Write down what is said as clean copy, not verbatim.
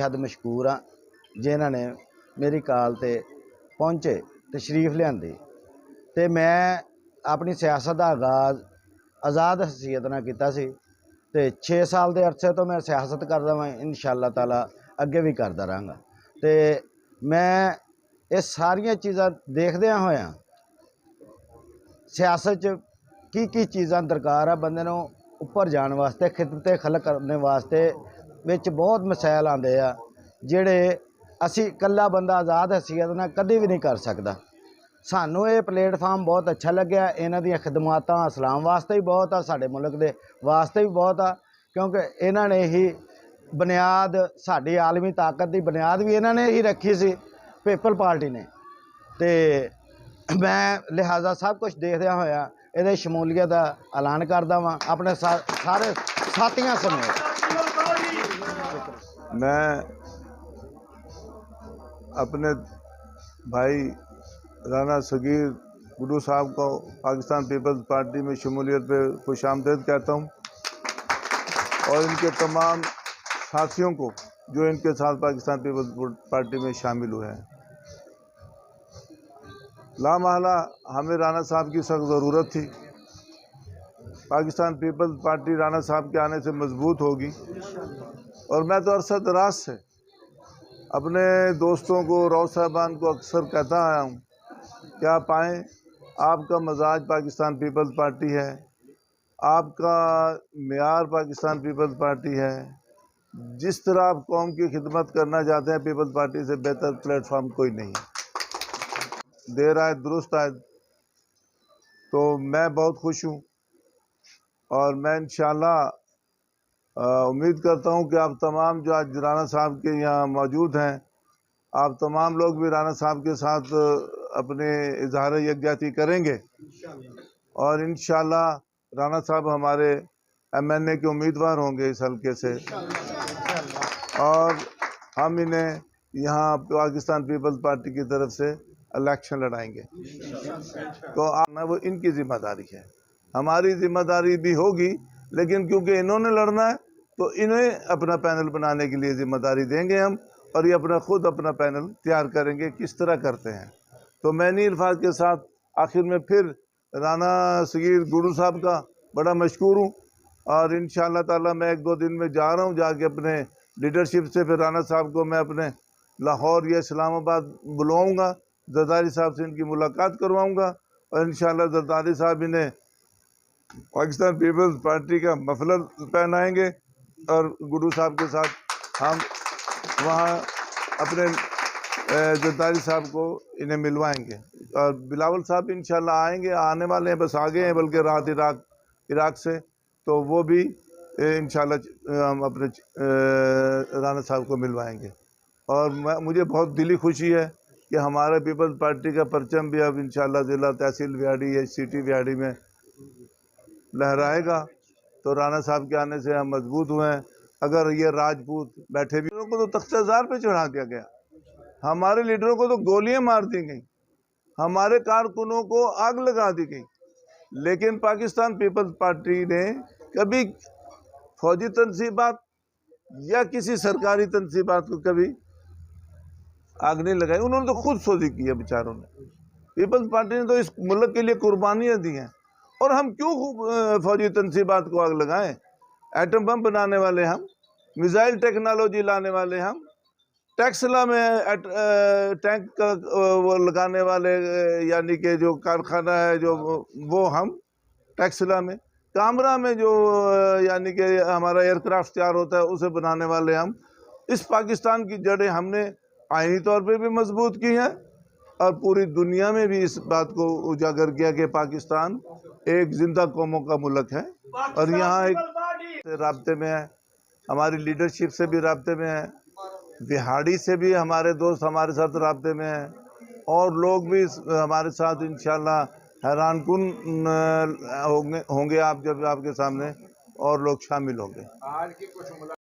बेहद मशहूर हाँ जिन्होंने मेरी काल ते पहुँचे तशरीफ लियांदी ते मैं अपनी सियासत का आगाज़ आज़ाद हसीयत नाल कीता सी ते 6 साल के अरसे तो मैं सियासत करदा वां, इंशाअल्लाह ताला अगे भी करदा रहांगा। ते मैं ये सारियां चीज़ां देखदियां होया सियासत की चीज़ां दरकार है बंदे नूं उपर जाने वास्ते, खिदमत खलक करने वास्ते विच बहुत मसैल आंदे आ जिहड़े असी कल्ला बंदा आज़ाद हैसीयत नाल कदी भी नहीं कर सकदा। सानू ये प्लेटफार्म बहुत अच्छा लग्या, इन्हां दीयां खिदमतां इस्लाम वास्ते भी बहुत आ, साडे मुल्क दे वास्ते भी बहुत आ, क्योंकि इन्हां ने ही बुनियाद साडी आलमी ताकत की बुनियाद भी इन्हां ने ही रखी सी पीपल पार्टी ने। ते मैं लिहाजा सब कुछ देखदे होया इहदे शमूलीयत का ऐलान करदा वां अपने सारे साथियों समेत। मैं अपने भाई राना सगीर गुडू साहब को पाकिस्तान पीपल्स पार्टी में शमूलियत पे खुशामदीद कहता हूँ और इनके तमाम साथियों को जो इनके साथ पाकिस्तान पीपल्स पार्टी में शामिल हुए हैं। लामहला हमें राना साहब की सख्त ज़रूरत थी। पाकिस्तान पीपल्स पार्टी राना साहब के आने से मजबूत होगी और मैं तो अरसा दराज से अपने दोस्तों को, रौ साहबान को अक्सर कहता आया हूँ कि आप आएँ, आपका मजाज पाकिस्तान पीपल्स पार्टी है, आपका मेयार पाकिस्तान पीपल्स पार्टी है। जिस तरह आप कौम की खिदमत करना चाहते हैं, पीपल्स पार्टी से बेहतर प्लेटफार्म कोई नहीं है। देर आए दुरुस्त आए। तो मैं बहुत खुश हूँ और मैं इंशाअल्लाह उम्मीद करता हूँ कि आप तमाम जो आज राना साहब के यहाँ मौजूद हैं, आप तमाम लोग भी राना साहब के साथ अपने इजहार यकजहती करेंगे और इंशाअल्लाह राना साहब हमारे MNA के उम्मीदवार होंगे इस हल्के से और हम इन्हें यहाँ पाकिस्तान पीपल्स पार्टी की तरफ से इलेक्शन लड़ाएंगे। तो वो इनकी जिम्मेदारी है, हमारी जिम्मेदारी भी होगी, लेकिन क्योंकि इन्होंने लड़ना है तो इन्हें अपना पैनल बनाने के लिए जिम्मेदारी देंगे हम और ये अपना पैनल तैयार करेंगे किस तरह करते हैं। तो मैं इन्हीं अल्फाज के साथ आखिर में फिर राना सगीर गुडू साहब का बड़ा मशकूर हूँ और इंशाअल्लाह ताला मैं 1-2 दिन में जा रहा हूँ, जाके अपने लीडरशिप से फिर राना साहब को मैं अपने लाहौर या इस्लामाबाद बुलवाऊँगा, जरदारी साहब से इनकी मुलाकात करवाऊँगा और इंशाअल्लाह जरदारी साहब इन्हें पाकिस्तान पीपल्स पार्टी का मफलर पहनाएंगे और गुडू साहब के साथ हम वहाँ अपने जरदारी साहब को इन्हें मिलवाएंगे और बिलावल साहब इंशाअल्लाह आएंगे, आने वाले हैं, बस आ गए हैं बल्कि रात इराक से, तो वो भी इंशाअल्लाह हम अपने राना साहब को मिलवाएंगे। और मुझे बहुत दिली खुशी है कि हमारे पीपल्स पार्टी का परचम भी अब इंशाअल्लाह ज़िला तहसील विहाड़ी या सिटी विहाड़ी में लहराएगा। तो राना साहब के आने से हम मजबूत हुए हैं। अगर ये राजपूत बैठे भी को तो तख्त-ए-ज़ार पे चढ़ा दिया गया, हमारे लीडरों को तो गोलियां मार दी गई, हमारे कारकुनों को आग लगा दी गई, लेकिन पाकिस्तान पीपल्स पार्टी ने कभी फौजी तनसीबात या किसी सरकारी तनसीबात को कभी आग नहीं लगाई। उन्होंने तो खुद सोजी की है बेचारों ने। पीपल्स पार्टी ने तो इस मुल्क के लिए कुर्बानियाँ दी हैं और हम क्यों फौजी तनसीबात को आग लगाएं। एटम बम बनाने वाले हम, मिसाइल टेक्नोलॉजी लाने वाले हम, टैक्सला में टैंक का वो लगाने वाले यानी कि जो कारखाना है जो वो हम टैक्सला में, कामरा में जो यानी कि हमारा एयरक्राफ्ट तैयार होता है उसे बनाने वाले हम। इस पाकिस्तान की जड़ें हमने आईनी तौर पे भी मजबूत की हैं और पूरी दुनिया में भी इस बात को उजागर किया कि पाकिस्तान एक जिंदा कौमों का मुल्क है और यहाँ एक राब्ते में है, हमारी लीडरशिप से भी राब्ते में है, बिहाड़ी से भी हमारे दोस्त हमारे साथ राब्ते में हैं और लोग भी हमारे साथ इंशाअल्लाह हैरान कुन होंगे आप जब आपके सामने और लोग शामिल होंगे।